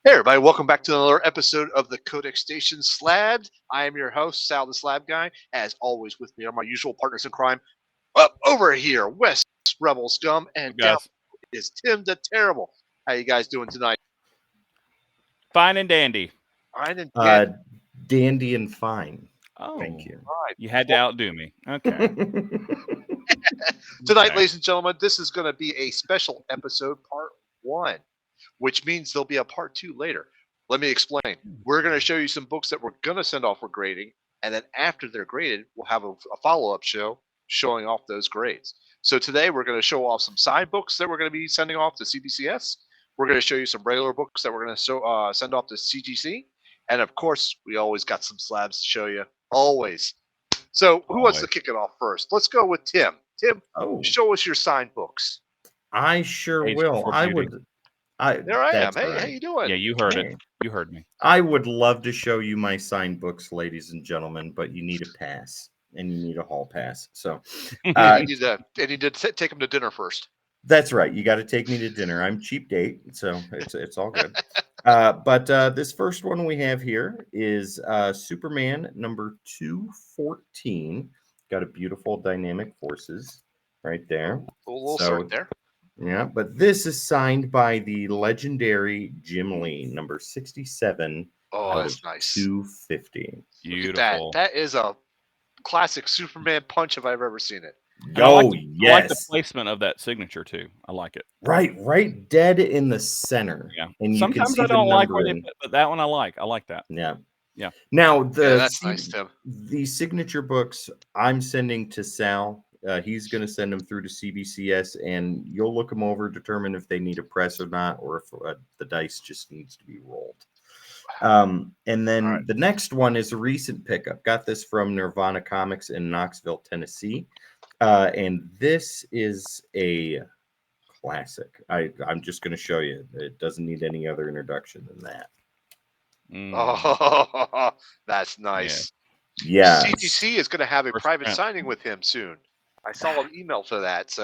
Hey everybody, welcome back to another episode of the CODEX Station Slabbed. I am your host, Sal the Slab Guy. As always, with me are my usual partners in crime. Up over here, West Rebel Scum, Hey, and down guys, is Tim the Terrible. How you guys doing tonight? fine and dandy. Fine and Uh, dandy. dandy and fine. Oh, Thank you. Right. you had to outdo me. Okay. Tonight, Okay. ladies and gentlemen, this is going to be a special episode, part one, which means there'll be a part two later. Let me explain. We're going to show you some books that we're going to send off for grading, and then after they're graded, we'll have a follow-up show showing off those grades. So today we're going to show off some side books that we're going to be sending off to CBCS. We're going to show you some regular books that we're going to send off to CGC, and of course, we always got some slabs to show you. Always. So who wants to kick it off first? Let's go with Tim. Tim, show us your signed books. I sure Age will. before I beauty. would. There I am. That's Hey, right. how you doing? Yeah, you heard Hey. it. You heard me. I would love to show you my signed books, ladies and gentlemen, but you need a pass and you need a hall pass. So You need to take him to dinner first. that's right. You got to take me to dinner. I'm cheap date, so it's all good. But this first one we have here is Superman number 214. Got a beautiful dynamic forces right there. A little So- sword there. Yeah, but this is signed by the legendary Jim Lee, number 67. Oh, out that's of nice. 250. Look at Beautiful. that. That is a classic Superman punch if I've ever seen it. And I like yes. I like the placement of that signature too. I like it. Right dead in the center. Yeah. And you Sometimes can see I don't the like where they numbering. put, but that one I like. I like that. Yeah. Yeah. Now, That's nice, Tim. the signature books I'm sending to Sal. He's going to send them through to CBCS, and you'll look them over, determine if they need a press or not, or if the dice just needs to be rolled. And then the next one is a recent pickup. Got this from Nirvana Comics in Knoxville, Tennessee. And this is a classic. I'm just going to show you. It doesn't need any other introduction than that. Oh, that's nice. Yeah. CGC is going to have a First private print. signing with him soon. I saw an email for that,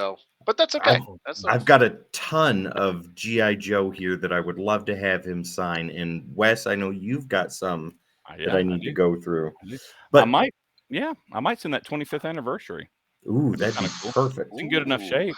but that's okay. I've got a ton of G.I. Joe here that I would love to have him sign. And Wes, I know you've got some that I need to go through. But I might send that 25th anniversary. Ooh, that'd be Kinda cool. perfect. It's in good enough shape.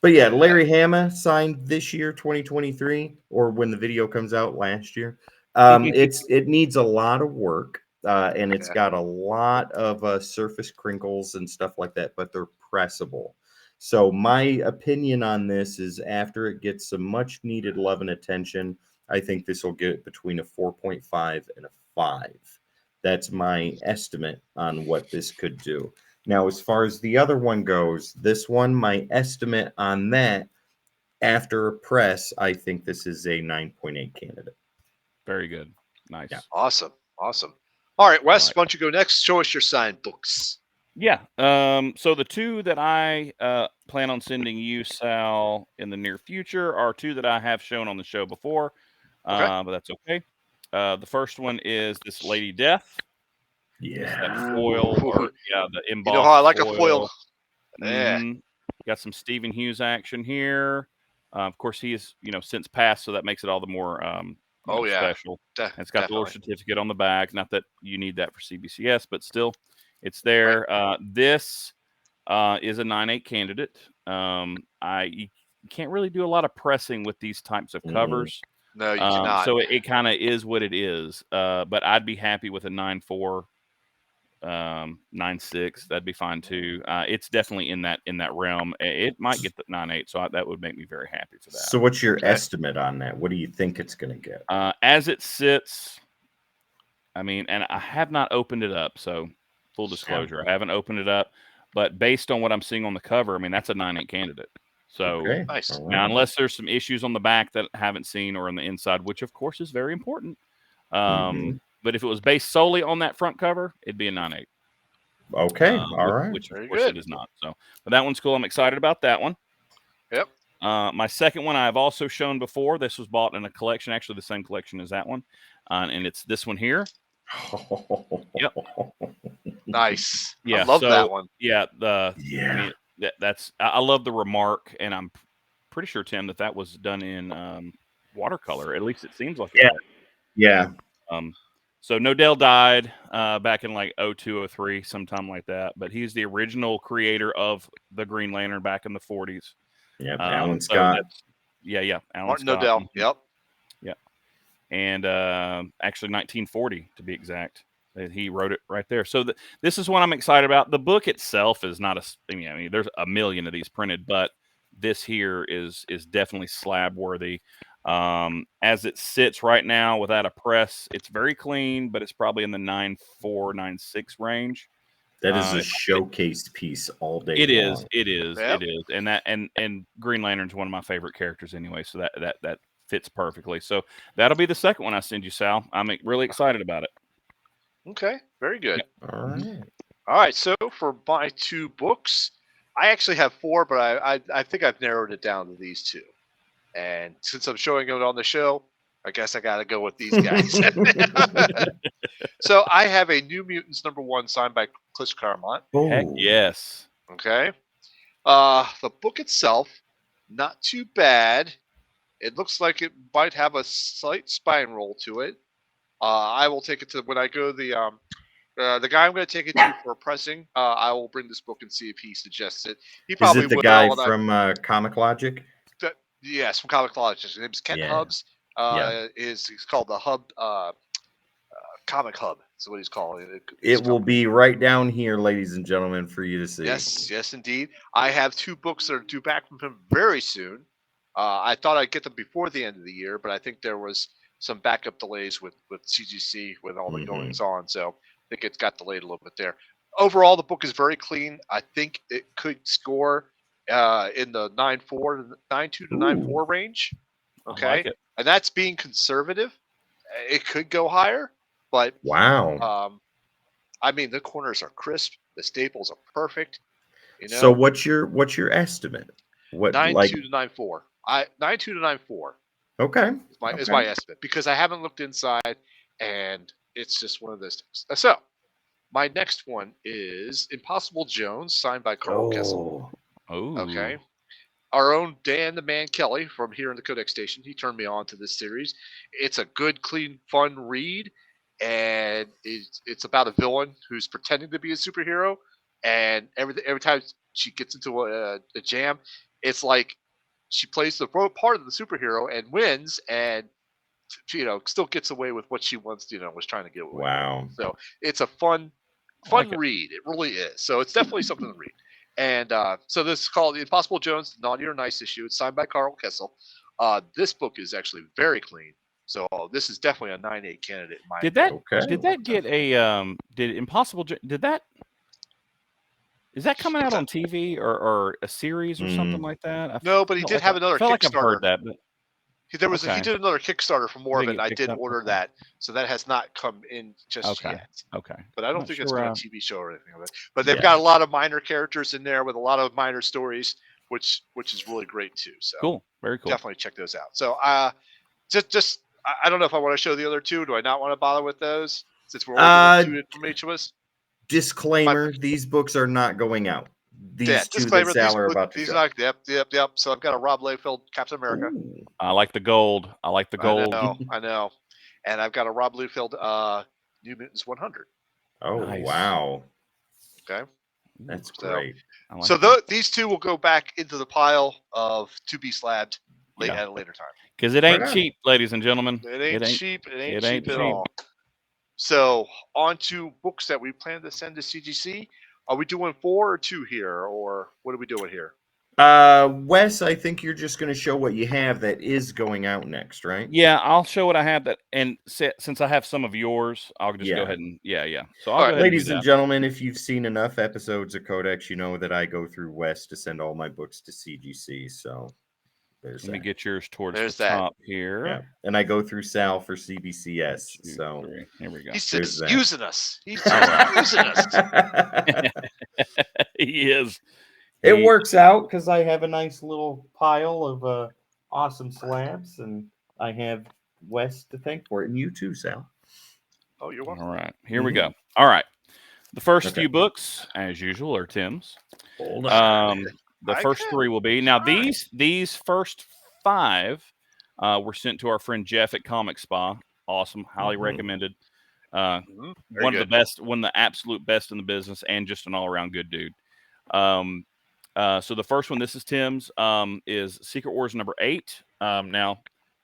But yeah, Larry Hama signed this year, 2023, or when the video comes out last year. It needs a lot of work, and it's got a lot of surface crinkles and stuff like that, but they're pressable. So my opinion on this is after it gets some much needed love and attention, I think this will get between a 4.5 and a 5. That's my estimate on what this could do. Now, as far as the other one goes, this one, my estimate on that after a press, I think this is a 9.8 candidate. Very good. Nice. Yeah. Awesome. All right, Wes, why don't you go next? Show us your signed books. Yeah. So the two that I plan on sending you, Sal, in the near future are two that I have shown on the show before, but that's okay. The first one is this Lady Death. Yeah. That foil, or the embossed. You know how I like a foil. Yeah. Got some Stephen Hughes action here. Of course, he is since passed, so that makes it all the more special. It's got the little certificate on the back. Not that you need that for CBCS, but still, it's there. Right. This is a 9.8 candidate. You can't really do a lot of pressing with these types of covers. No, you cannot. So it kind of is what it is. But I'd be happy with a 9.4. 9.6, that'd be fine too. It's definitely in that realm. It might get the 9.8, so that would make me very happy for that. So what's your estimate on that? What do you think it's going to get? As it sits, I mean, and I have not opened it up, so full disclosure, I haven't opened it up, but based on what I'm seeing on the cover, I mean, that's a 9.8 candidate. So nice. Now, unless there's some issues on the back that I haven't seen, or on the inside, which of course is very important. But if it was based solely on that front cover, it'd be a 9.8. Okay, all right. Which of course it is not. So, but that one's cool. I'm excited about that one. Yep. My second one I've also shown before. This was bought in a collection, actually the same collection as that one, and it's this one here. Yep. Nice. Yeah, I love that one. Yeah. I mean, I love the remark, and I'm pretty sure, Tim, that was done in watercolor. At least it seems like yeah. it was. Yeah. So Nodell died back in like 02, 03, sometime like that. But he's the original creator of the Green Lantern back in the 40s. Yeah, Alan So Scott. yeah, Alan Martin Scott. Nodell. Yep. Yeah. And actually 1940 to be exact. He wrote it right there. So this is what I'm excited about. The book itself is not I mean, there's a million of these printed, but this here is definitely slab worthy. As it sits right now without a press, it's very clean, but it's probably in the 9.4, 9.6 range. That is a showcased piece all day It long. is. It is. Yep. It is. And that and Green Lantern's one of my favorite characters anyway. So that fits perfectly. So that'll be the second one I send you, Sal. I'm really excited about it. Okay, very good. Yep. All right. All right, so for my 2 books, I actually have 4, but I think I've narrowed it down to these 2. And since I'm showing it on the show, I guess I got to go with these guys. So I have a New Mutants #1 signed by Chris Claremont. Heck yes. Okay. The book itself, not too bad. It looks like it might have a slight spine roll to it. I will take it to when I go the guy I'm going to take it to for pressing. I will bring this book and see if he suggests it. He probably Is it the guy from Comic Logic? Yes, from Comic Logic. His name's Kent Hubbs. He's called the Hub Comic Hub. That's what he's called. It will be right down here, ladies and gentlemen, for you to see. Yes, indeed. I have 2 books that are due back from him very soon. I thought I'd get them before the end of the year, but I think there was some backup delays with CGC with all the goings on, so I think it got delayed a little bit there. Overall, the book is very clean. I think it could score in the 9.2 to 9.4 range. Okay, I like it. And that's being conservative. It could go higher, but wow. I mean, the corners are crisp. The staples are perfect. So what's your estimate? What 9.2 to 9.4. 9.2 to 9.4. Okay. Is my estimate because I haven't looked inside, and it's just one of those things. So, my next one is Impossible Jones, signed by Carl Kessel. Oh. Okay. Our own Dan the Man Kelly from here in the Codex Station. He turned me on to this series. It's a good, clean, fun read, and it's about a villain who's pretending to be a superhero, and every time she gets into a jam, it's like she plays the part of the superhero and wins, and still gets away with what she once was trying to get away. Wow! With. So it's a fun read. It really is. So it's definitely something to read. And so this is called The Impossible Jones, Naughty or Nice issue. It's signed by Carl Kessel. This book is actually very clean. So this is definitely a 9.8 candidate. In my did that get a did Impossible did that? Is that coming out on TV or a series or something like that? No, but he did have another Kickstarter. Like I've heard that, but he did another Kickstarter for more of it. And I did order that, so that has not come in just yet. Okay, but I don't think it's been a TV show or anything like that. But they've got a lot of minor characters in there with a lot of minor stories, which is really great too. So cool, very cool. Definitely check those out. So just I don't know if I want to show the other 2. Do I not want to bother with those since we're only doing 2 from each of us? Disclaimer: these books are not going out. These 2 that Sal are about to show. Yep. So I've got a Rob Liefeld Captain America. Ooh. I like the gold. I know. And I've got a Rob Liefeld New Mutants 100. Oh, nice. Wow. Okay. That's great. So these 2 will go back into the pile of to be slabbed at a later time. Because it ain't cheap, ladies and gentlemen. It ain't cheap. It ain't cheap at all. So on to books that we plan to send to CGC. Are we doing 4 or 2 here, or what are we doing here? Wes, I think you're just going to show what you have that is going out next, right? Yeah, I'll show what I have and since I have some of yours, I'll just go ahead and So I'll go ahead ladies and gentlemen, if you've seen enough episodes of Codex, you know that I go through Wes to send all my books to CGC. So let me get yours towards the top here. Yeah. And I go through Sal for CBCS. So here we go. He's just using us. He's just using us. He is. It works out because I have a nice little pile of awesome slabs, and I have Wes to thank for it, and you too, Sal. Oh, you're welcome. All right, here we go. All right, the first few books, as usual, are Tim's. Hold on. The first 3 will be now. These first 5, were sent to our friend Jeff at Comic Spa. Awesome, highly recommended. One of the best, one of the absolute best in the business, and just an all-around good dude. So the first one, this is Tim's, is Secret Wars number 8. Now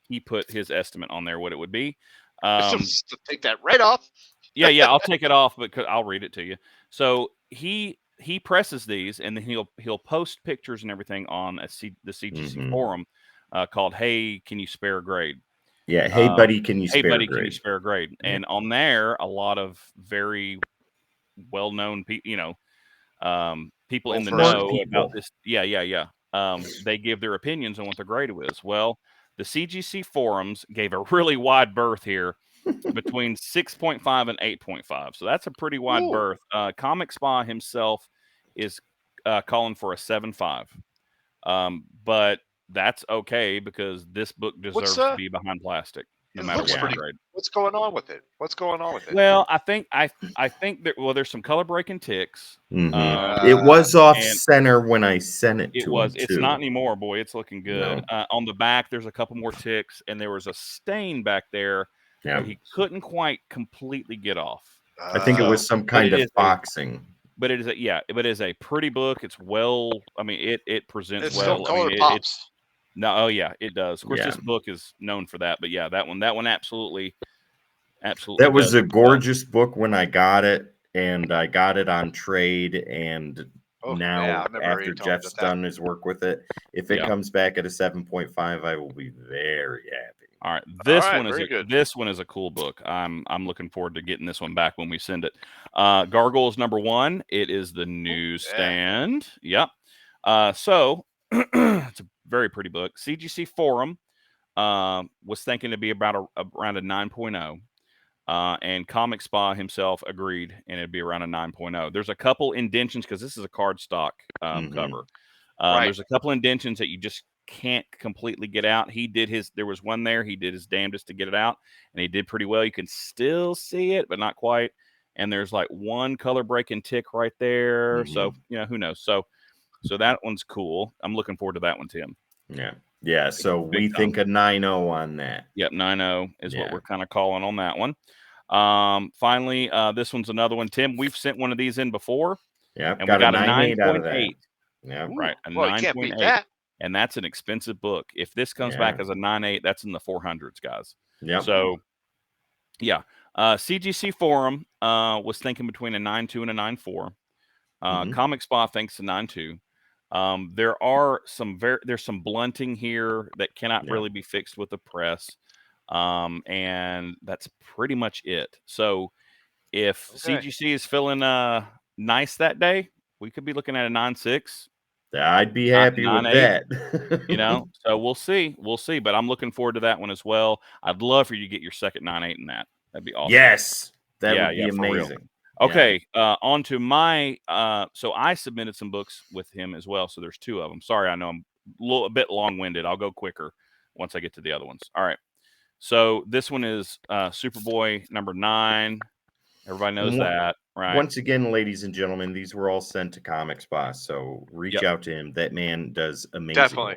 he put his estimate on there, what it would be. Take that right off. Yeah, I'll take it off, but I'll read it to you. So he presses these, and then he'll post pictures and everything on the CGC forum called "Hey, can you spare a grade?" Yeah, hey buddy, can you spare a grade? Can you spare a grade? And on there, a lot of very well-known people, people in the know about this. Yeah. They give their opinions on what the grade was. Well, the CGC forums gave a really wide berth here between 6.5 and 8.5. So that's a pretty wide berth. Comic Spa himself is calling for a 7.5. But that's okay because this book deserves to be behind plastic. No matter what grade. What's going on with it? Well, I think that there's some color breaking ticks. It was off center when I sent it to him. It's not anymore, boy. It's looking good. No. On the back, there's a couple more ticks, and there was a stain back there that he couldn't quite completely get off. I think it was some kind of boxing. But it is a pretty book. It's well. I mean, it presents well. Color pops. No, it does. Of course, this book is known for that. But yeah, that one absolutely. That was a gorgeous book when I got it, and I got it on trade. And now, after Jeff's done his work with it, if it comes back at a 7.5, I will be very happy. All right, this one is a cool book. I'm looking forward to getting this one back when we send it. Gargoyles number 1. It is the newsstand. Yep. So it's a very pretty book. CGC forum was thinking to be about around a 9.0. And Comic Spa himself agreed, and it'd be around a 9.0. There's a couple indentions because this is a cardstock cover. There's a couple indentions that you just can't completely get out. There was one there. He did his damnedest to get it out, and he did pretty well. You can still see it, but not quite. And there's like one color breaking tick right there. So, who knows? So that one's cool. I'm looking forward to that one, Tim. Yeah. So we think a 9.0 on that. Yep, 9.0 is what we're kind of calling on that one. Finally, this one's another one, Tim. We've sent one of these in before. Yeah, and we got a 9.8. Yeah, right. A 9.8. And that's an expensive book. If this comes back as a 9.8, that's in the 400s, guys. Yeah. So, CGC forum was thinking between a 9.2 and a 9.4. Comic Spa thinks a 9.2. There's some blunting here that cannot really be fixed with the press. And that's pretty much it. So if CGC is feeling nice that day, we could be looking at a 9.6. I'd be happy with that. So we'll see. But I'm looking forward to that one as well. I'd love for you to get your second 9.8 in that. That'd be awesome. Yes, that would be amazing. Okay, on to my. So I submitted some books with him as well. So there's 2 of them. Sorry, I know I'm a bit long-winded. I'll go quicker once I get to the other ones. All right. So this one is Superboy number 9. Everybody knows that, right? Once again, ladies and gentlemen, these were all sent to Comic Spa. So reach out to him. That man does amazing. Definitely.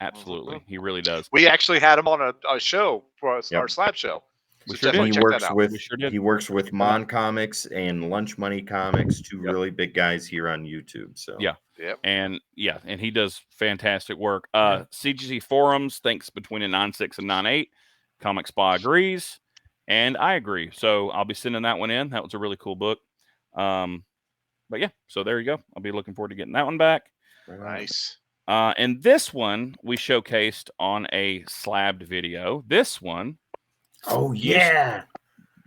Absolutely. He really does. We actually had him on a show for our Slab show. He works with Mon Comics and Lunch Money Comics, 2 really big guys here on YouTube. So and he does fantastic work. CGC forums thinks between a 9.6 and 9.8. Comic Spa agrees, and I agree. So I'll be sending that one in. That was a really cool book. But yeah, so there you go. I'll be looking forward to getting that one back. Nice. And this one we showcased on a Slabbed video. This one. Oh, yeah.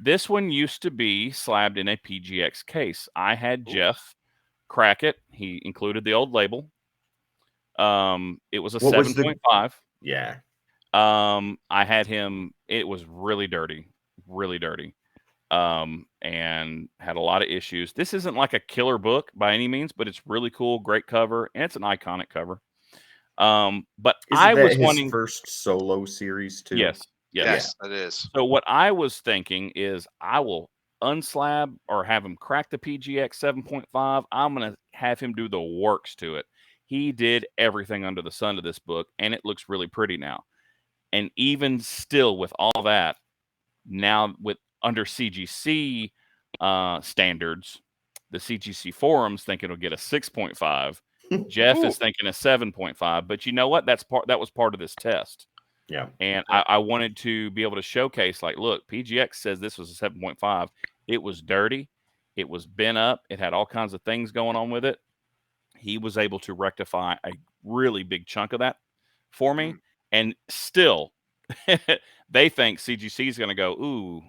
This one used to be slabbed in a PGX case. I had Jeff crack it. He included the old label. It was a 7.5. Yeah. I had him. It was really dirty. And had a lot of issues. This isn't like a killer book by any means, but it's really cool. Great cover. And it's an iconic cover. But I was wanting first solo series too. Yes, it is. So what I was thinking is I will unslab or have him crack the PGX 7.5. I'm going to have him do the works to it. He did everything under the sun to this book, and it looks really pretty now. And even still with all that, now with under CGC standards, the CGC forums think it'll get a 6.5. Jeff is thinking a 7.5. But you know what? That was part of this test. Yeah. And I wanted to be able to showcase, like, look, PGX says this was a 7.5. It was dirty. It was bent up. It had all kinds of things going on with it. He was able to rectify a really big chunk of that for me. And still, they think CGC is going to go, ooh,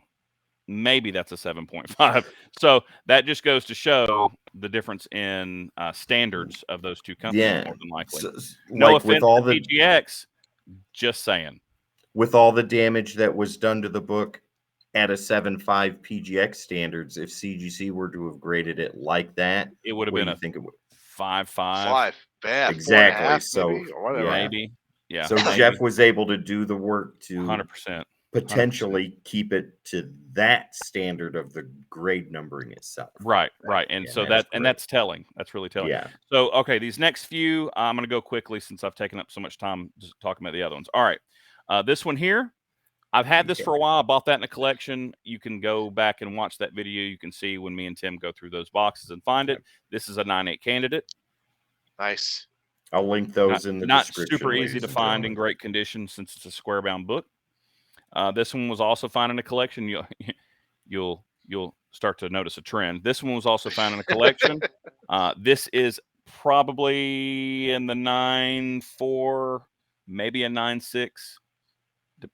maybe that's a 7.5. So that just goes to show the difference in standards of those two companies, more than likely. So, no offense to PGX, just saying. With all the damage that was done to the book at a 7.5 PGX standards, if CGC were to have graded it like that, it would have been a 5.5. 5. Bad. Exactly. 4.5 so maybe, or whatever. Maybe. Yeah. So maybe. Jeff was able to do the work to 100%. potentially keep it to that standard of the grade numbering itself. Right. And so that's telling. That's really telling. Yeah. So, okay, these next few, I'm going to go quickly since I've taken up so much time just talking about the other ones. All right. This one here, I've had this for a while. I bought that in a collection. You can go back and watch that video. You can see when me and Tim go through those boxes and find it. This is a 9.8 candidate. Nice. I'll link those in the description. Not super easy to find in great condition since it's a square bound book. This one was also found in a collection. You'll start to notice a trend. This one was also found in a collection. This is probably in the 9.4, maybe a 9.6.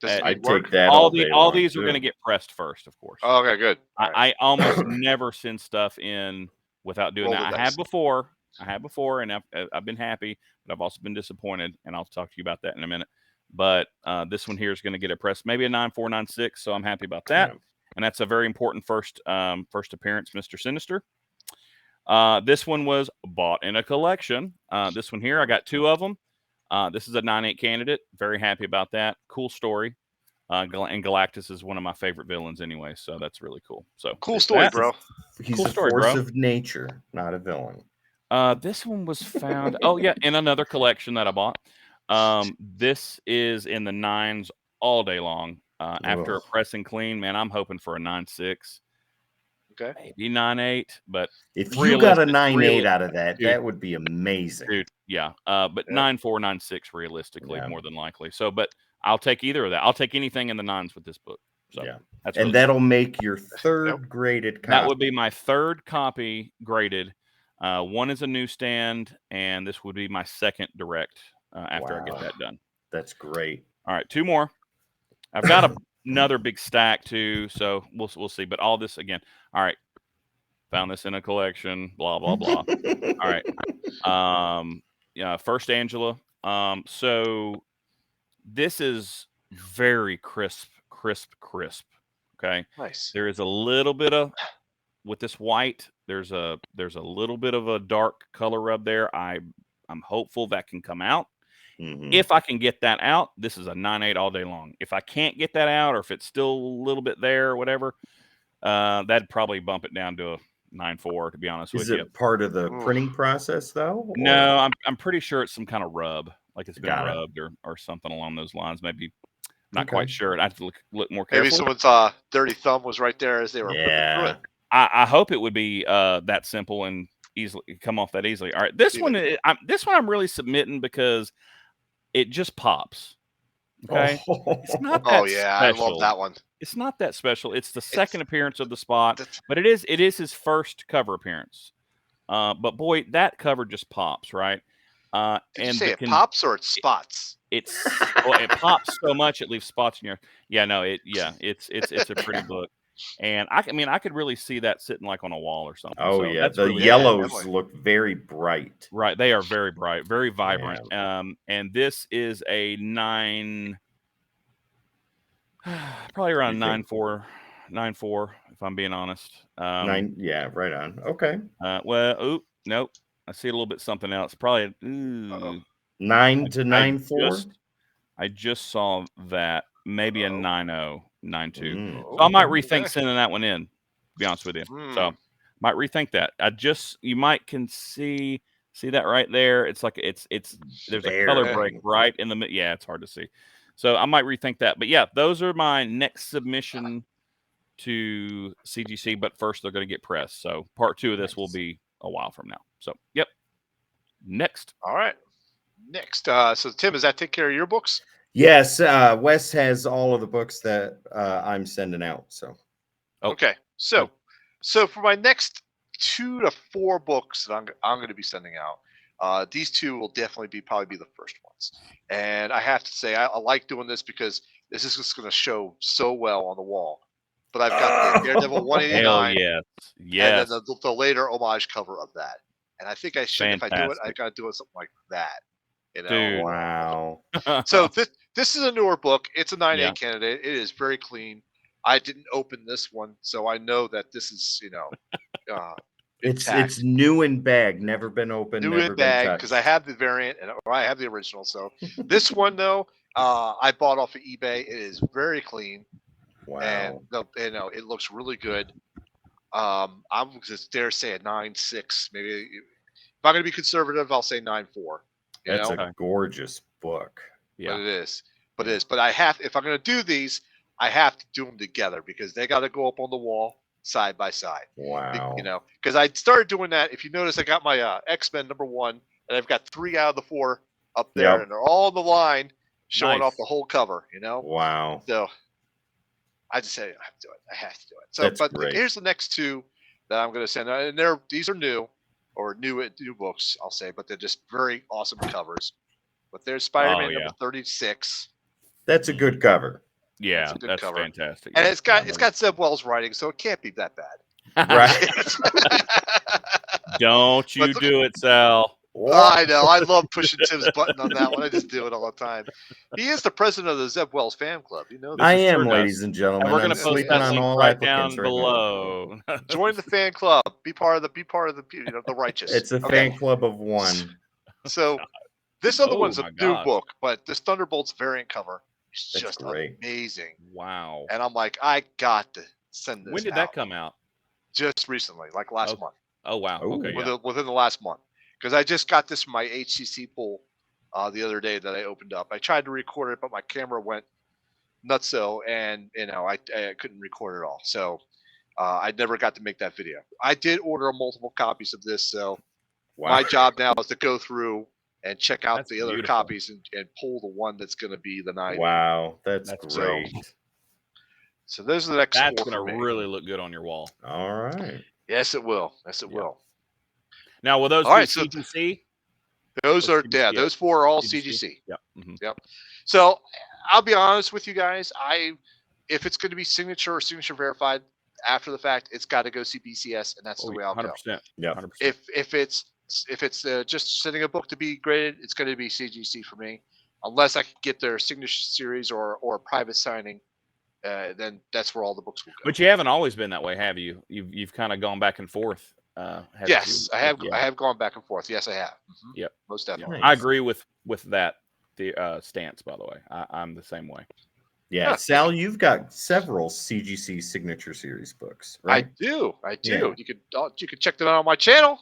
I take that. All these are going to get pressed first, of course. Oh, okay, good. I almost never send stuff in without doing that. I have before, and I've been happy, but I've also been disappointed, and I'll talk to you about that in a minute. But this one here is going to get it pressed, maybe a 9.4, 9.6, so I'm happy about that. Yeah. And that's a very important first appearance, Mr. Sinister. This one was bought in a collection. This one here, I got 2 of them. This is a 9.8 candidate. Very happy about that. Cool story. And Galactus is one of my favorite villains anyway, so that's really cool. So cool story, bro. He's a force of nature, not a villain. This one was found, in another collection that I bought. This is in the 9s all day long. After a pressing clean, man, I'm hoping for a 9.6. Okay. Maybe 9.8, but if you got a 9.8 out of that, that would be amazing. Dude, yeah. But 9.4, 9.6 realistically, more than likely. So, but I'll take either of that. I'll take anything in the 9s with this book. So that's and that'll make your 3rd graded copy. That would be my 3rd copy graded. One is a newsstand, and this would be my 2nd direct after I get that done. That's great. All right, 2 more. I've got another big stack too, so we'll see. But all this again. All right, found this in a collection. Blah blah blah. All right. First Angela. So this is very crisp. Okay. Nice. There is a little bit of with this white. There's a little bit of a dark color rub there. I'm hopeful that can come out. If I can get that out, this is a 9.8 all day long. If I can't get that out, or if it's still a little bit there or whatever, that'd probably bump it down to a 9.4, to be honest with you. Is it part of the printing process, though? Or? No, I'm pretty sure it's some kind of rub, like it's been rubbed or something along those lines. Maybe not quite sure. I have to look more carefully. Maybe someone's dirty thumb was right there as they were putting it through it. I hope it would be that simple and easily come off that easily. All right, this one I'm really submitting because it just pops. Okay. It's not that special. I love that one. It's not that special. It's the 2nd appearance of the spot, but it is his first cover appearance. But boy, that cover just pops, right? Did you say it pops or it spots? It pops so much it leaves spots in your. Yeah, no, it's a pretty book. And I could really see that sitting like on a wall or something. Oh, so yeah. The really yellows look very bright. Right. They are very bright, very vibrant. Yeah. And this is a 9, probably around 9.4, if I'm being honest. 9. Yeah, right on. Okay. Nope. I see a little bit something else. Probably 9 to 9.4. I just saw that. Maybe a 9.0, 9.2. So I might rethink sending that one in, to be honest with you. So might rethink that. You can see that right there. It's like there's a color break right in the middle. Yeah, it's hard to see. So I might rethink that. But yeah, those are my next submission to CGC. But first, they're going to get pressed. So part 2 of this will be a while from now. So yep. Next. All right. Next. So Tim, does that take care of your books? Yes. Wes has all of the books that I'm sending out. So. Okay. So for my next 2 to 4 books that I'm going to be sending out, these 2 will definitely probably be the first ones. And I have to say, I like doing this because this is just going to show so well on the wall. But I've got the Daredevil 189. Hell yes. And then the later homage cover of that. And I think I should, if I do it, I got to do it something like that. You know? Dude. Wow. So this is a newer book. It's a 9A candidate. It is very clean. I didn't open this one, so I know that this is, it's new in bag, never been opened. New in bag, because I have the variant and I have the original. So this one though, I bought off of eBay. It is very clean. Wow. And it looks really good. I'm just dare say a 9.6. Maybe if I'm gonna be conservative, I'll say 9.4. That's a gorgeous book. Yeah, but it is. But I have, if I'm gonna do these, I have to do them together because they got to go up on the wall side by side. Wow. Because I started doing that. If you notice, I got my X-Men #1, and I've got 3 out of the 4 up there, and they're all on the line, showing off the whole cover. Wow. So I just say I have to do it. I have to do it. So, great. Here's the next 2 that I'm going to send, and these are new books, I'll say, but they're just very awesome covers. But there's Spider-Man #36. That's a good cover. Yeah, that's fantastic. And it's got Zeb Wells writing, so it can't be that bad. Right. Don't you do it, Sal. I know. I love pushing Tim's button on that one. I just do it all the time. He is the president of the Zeb Wells fan club. You know that. I am, ladies and gentlemen. And we're going to post that link right down below. Join the fan club. Be part of the righteous. It's a fan club of 1. So this other one's a new book, but this Thunderbolts variant cover is just amazing. Wow. And I'm like, I got to send this. When did that come out? Just recently, like last month. Oh, wow. Okay. Within the last month. Because I just got this from my HCC pool the other day that I opened up. I tried to record it, but my camera went nutso, and I couldn't record it all. So I never got to make that video. I did order multiple copies of this, so my job now is to go through and check out the other copies and pull the one that's going to be the 9. Wow, that's great. So those are the next 4 That's going to really look good on your wall. All right. Yes, it will. Yes, it will. Now, will those be CGC? Those are those 4 are all CGC. Yep. Yep. So I'll be honest with you guys. If it's going to be signature or signature verified after the fact, it's got to go CBCS, and that's the way I'll 100%. go. Yeah. 100%. If it's just sending a book to be graded, it's going to be CGC for me, unless I can get their signature series or a private signing. Then that's where all the books will go. But you haven't always been that way, have you? You've kind of gone back and forth. Yes, I have. I have gone back and forth. Yes, I have. Yep, most definitely. I agree with that. The stance, by the way, I'm the same way. Yeah, Sal, you've got several CGC signature series books, right? I do. Yeah. You could check them out on my channel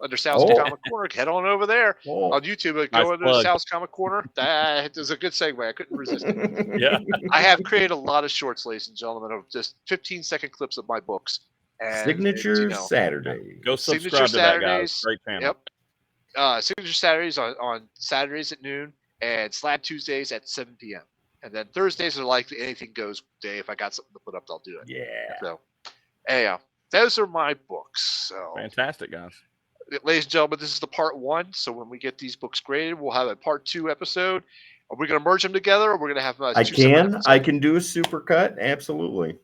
under Sal's Comic Corner. Head on over there on YouTube. Go under Sal's Comic Corner. That is a good segue. I couldn't resist it. Yeah, I have created a lot of shorts, ladies and gentlemen, of just 15-second clips of my books. And Signature Saturday. Go subscribe to that, guys. Great channel. Yep. Signature Saturdays on Saturdays at noon, and Slab Tuesdays at 7 p.m. And then Thursdays are like the anything goes day. If I got something to put up, I'll do it. Yeah. So, anyhow, those are my books. So fantastic, guys. Ladies and gentlemen, this is the part 1. So when we get these books graded, we'll have a part 2 episode. Are we going to merge them together, or we're going to have? I can do a super cut. Absolutely.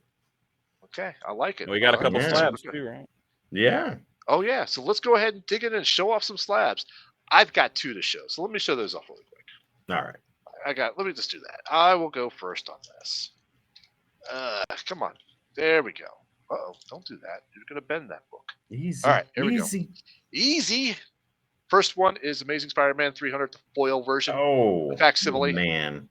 Okay, I like it. We got a couple slabs too, right? Yeah. Oh yeah. So let's go ahead and dig in and show off some slabs. I've got 2 to show, so let me show those off really quick. All right. Let me just do that. I will go first on this. Come on. There we go. Don't do that. You're gonna bend that book. Easy. All right, here we go. Easy. First one is Amazing Spider-Man 300, the foil version. Oh, facsimile. Man.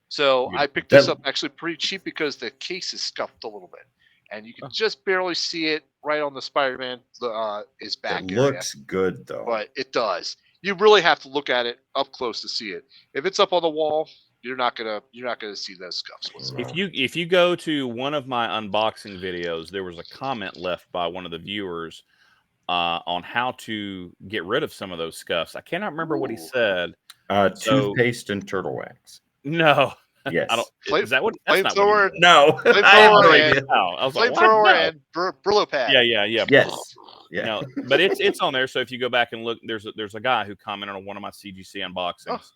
So I picked this up actually pretty cheap because the case is scuffed a little bit, and you can just barely see it right on the Spider-Man his back. It looks good though. But it does. you really have to look at it up close to see it. If it's up on the wall, you're not gonna see those scuffs whatsoever. If you go to one of my unboxing videos, there was a comment left by one of the viewers on how to get rid of some of those scuffs. I cannot remember what he said. Toothpaste and turtle wax. No. Yes. I don't. Is that what? That's not what no. Flamethrower and Brillo pad. Yeah. Yes. Yeah. No, but it's on there. So if you go back and look, there's a guy who commented on one of my CGC unboxings.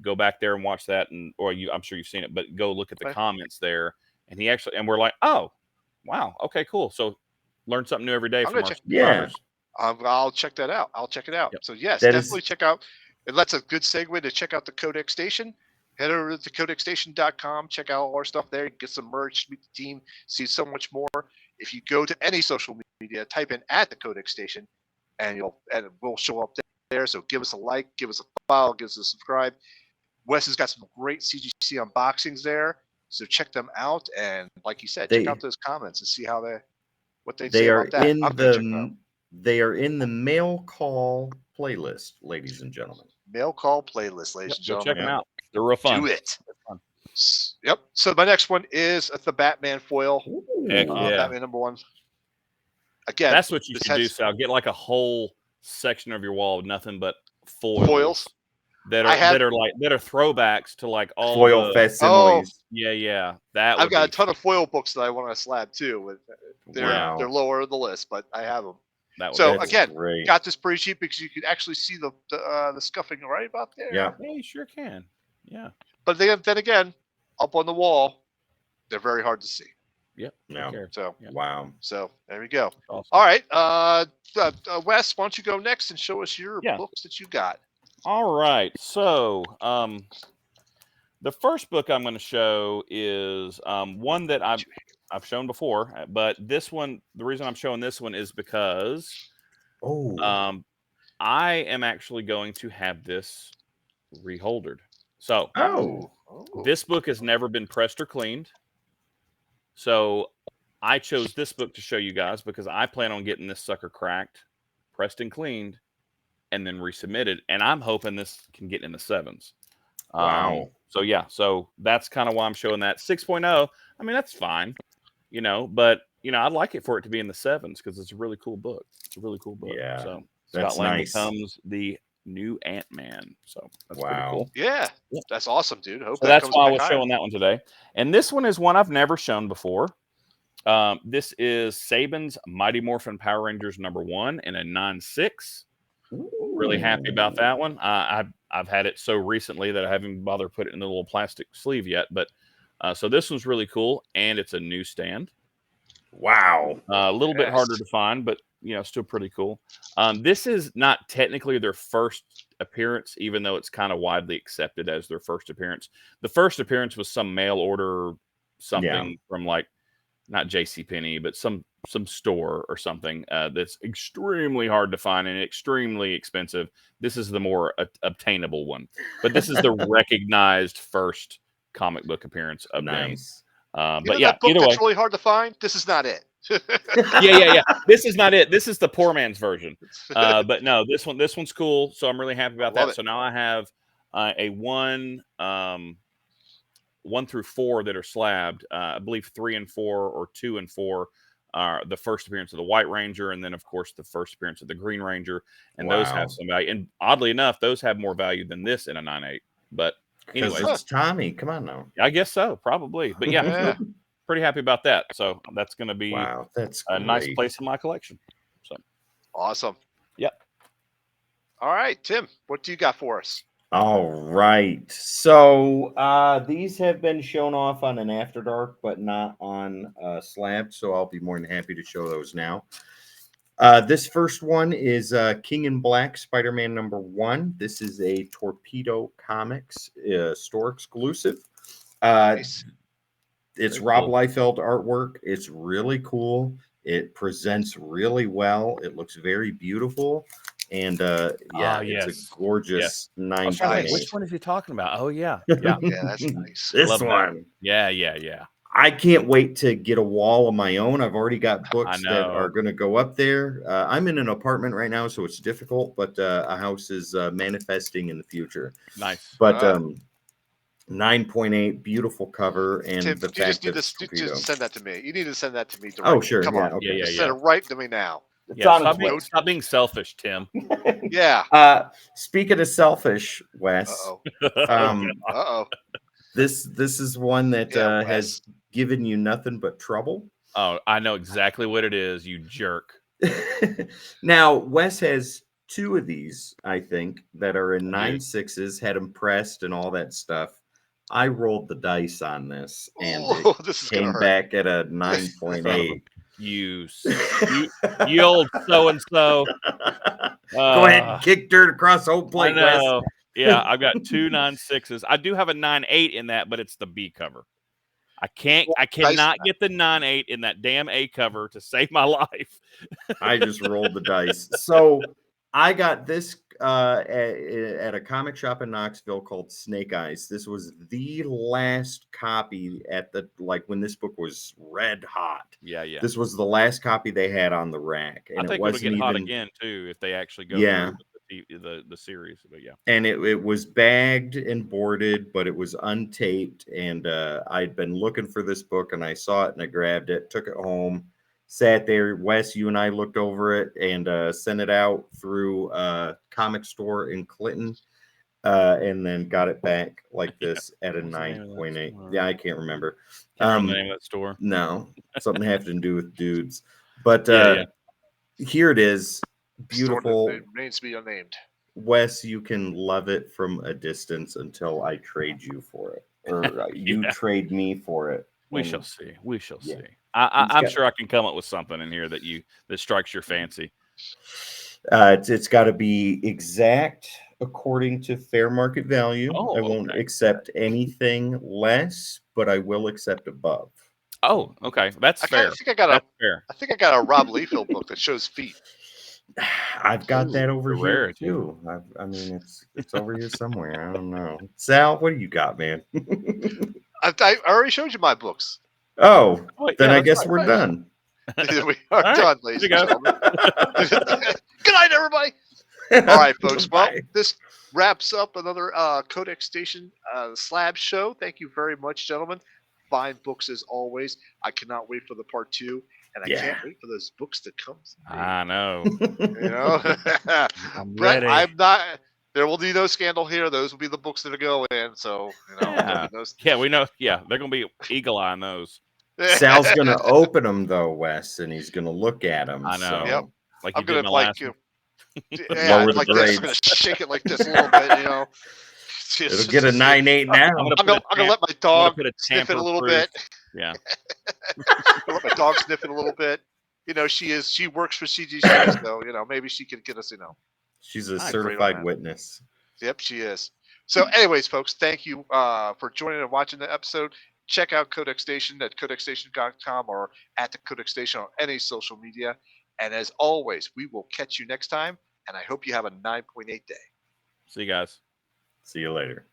Go back there and watch that, I'm sure you've seen it, but go look at the comments there. And he actually, and we're like, oh, wow, okay, cool. So learn something new every day from our subscribers. I'll check that out. I'll check it out. Yep. So yes, definitely check out. And that's a good segue to check out the Codex Station. Head over to codexstation.com. Check out all our stuff there. Get some merch, meet the team, see so much more. If you go to any social media, type in at the Codex Station, and it will show up there. So give us a like, give us a follow, give us a subscribe. Wes has got some great CGC unboxings there, so check them out. And like you said, check out those comments and see what they say about that. They are in the mail call playlist, ladies and gentlemen. Mail call playlist, ladies and gentlemen. Check them out. They're real fun. Do it. Yep. So my next one is the Batman foil. Batman #1. Again, that's what you should do, Sal. Get like a whole section of your wall with nothing but foils that are throwbacks to like all foil facsimiles. Yeah. I've got a ton of foil books that I want to slab too. They're lower on the list, but I have them. Got this pretty cheap because you could actually see the scuffing right about there. Yeah, you sure can. Yeah. But then again, up on the wall, they're very hard to see. Yep. No. So wow. So there we go. Awesome. All right. Wes, why don't you go next and show us your books that you got? All right. So the first book I'm going to show is one that I've shown before, but this one, the reason I'm showing this one is because I am actually going to have this reholdered. So this book has never been pressed or cleaned. So I chose this book to show you guys because I plan on getting this sucker cracked, pressed and cleaned, and then resubmitted. And I'm hoping this can get in the 7s. Wow. So that's kind of why I'm showing that 6.0. I mean, that's fine, but I'd like it for it to be in the 7s because it's a really cool book. It's a really cool book. Yeah. So That's Scott Lang nice. becomes the new Ant-Man. So that's pretty cool. Yeah. That's awesome, dude. Hope so that's why I was showing that one today. And this one is one I've never shown before. This is Saban's Mighty Morphin Power Rangers #1 in a 9.6. Really happy about that one. I've had it so recently that I haven't bothered to put it in the little plastic sleeve yet. But so this one's really cool, and it's a newsstand. Wow. A little bit harder to find, but still pretty cool. This is not technically their first appearance, even though it's kind of widely accepted as their first appearance. The first appearance was some mail order something from like not JCPenney, but some store or something that's extremely hard to find and extremely expensive. This is the more obtainable one, but this is the recognized first comic book appearance of them. But yeah, either way, that's really hard to find. This is not it. yeah. This is not it. This is the poor man's version. But no, this one's cool. So I'm really happy about that. So now I have a 1 through 4 that are slabbed. I believe 3 and 4 or 2 and 4 are the first appearance of the White Ranger, and then of course the first appearance of the Green Ranger, and those have some value. And oddly enough, those have more value than this in a 9.8. But anyway, it's Tommy. Come on now. I guess so, probably. But yeah. Pretty happy about that. So that's going to be that's a nice place in my collection. So awesome. Yep. All right, Tim, what do you got for us? All right. So these have been shown off on an After Dark, but not on Slabbed. So I'll be more than happy to show those now. This first one is King in Black Spider-Man #1. This is a Torpedo Comics store exclusive. Nice. It's Rob Liefeld artwork. It's really cool. It presents really well. It looks very beautiful. And it's a gorgeous 9.8. Which one is he talking about? Oh, yeah. Yeah, that's nice. This one. Yeah. I can't wait to get a wall of my own. I've already got books that are going to go up there. I'm in an apartment right now, so it's difficult, but a house is manifesting in the future. Nice. But 9.8, beautiful cover, and Tim, the you fact just need that to it's just send that to me. You need to send that to me directly. Oh, sure. Come yeah, on. okay. Just send it right to me now. Stop being selfish, Tim. Yeah. Speaking of selfish, Wes. Uh-oh. This is one that has given you nothing but trouble. Oh, I know exactly what it is, you jerk. Now, Wes has 2 of these, I think, that are in 9.6s, had them pressed and all that stuff. I rolled the dice on this, and this came back at a 9.8. You old so-and-so. Go ahead and kick dirt across the whole plate, Wes. Yeah, I've got 2 9.6s. I do have a 9.8 in that, but it's the B cover. I cannot get the 9.8 in that damn A cover to save my life. I just rolled the dice. So I got this at a comic shop in Knoxville called Snake Eyes. This was the last copy at when this book was red hot. Yeah. This was the last copy they had on the rack, and I think it'll get hot again too if they actually go through the series. But yeah, and it was bagged and boarded, but it was untaped. And I'd been looking for this book, and I saw it, and I grabbed it, took it home. Sat there, Wes, you and I looked over it and sent it out through a comic store in Clinton, and then got it back like this at a 9.8. Yeah, I can't remember. Can't remember the name of that store. No, something having to do with dudes. But here it is. Beautiful. It remains to be unnamed. Wes, you can love it from a distance until I trade you for it, or you trade me for it. We shall see. We shall see. I'm sure I can come up with something in here that strikes your fancy. It's got to be exact according to fair market value. I won't accept anything less, but I will accept above. Oh, okay, that's fair. I think I got a Rob Liefeld book that shows feet. I've got that over here too. I mean, it's over here somewhere. I don't know. Sal, what do you got, man? I already showed you my books. Oh, then I guess we're done. We are done, ladies and gentlemen. Good night, everybody. All right, folks. Well, this wraps up another Codex Station Slab show. Thank you very much, gentlemen. Fine books as always. I cannot wait for the part 2, and I can't wait for those books to come. I know. You know, I'm Brett, ready. I'm not. There will be no scandal here. Those will be the books that go in. So, you know, yeah, we know. Yeah, they're gonna be eagle eye on those. Sal's gonna open them though, Wes, and he's gonna look at them. I know. So. Yep. Like I'm gonna like you. Lower the like grades. this. I'm gonna shake it like this a little bit. You know. It'll get a 9.8 now. I'm gonna let my dog sniff it a little bit. Yeah. Let my dog sniff it a little bit. You know, she works for CGC, so you know maybe she can get us. You know, she's a certified witness. Yep, she is. So, anyways, folks, thank you for joining and watching the episode. Check out Codex Station at codexstation.com or at the Codex Station on any social media. And as always, we will catch you next time. And I hope you have a 9.8 day. See you guys. See you later.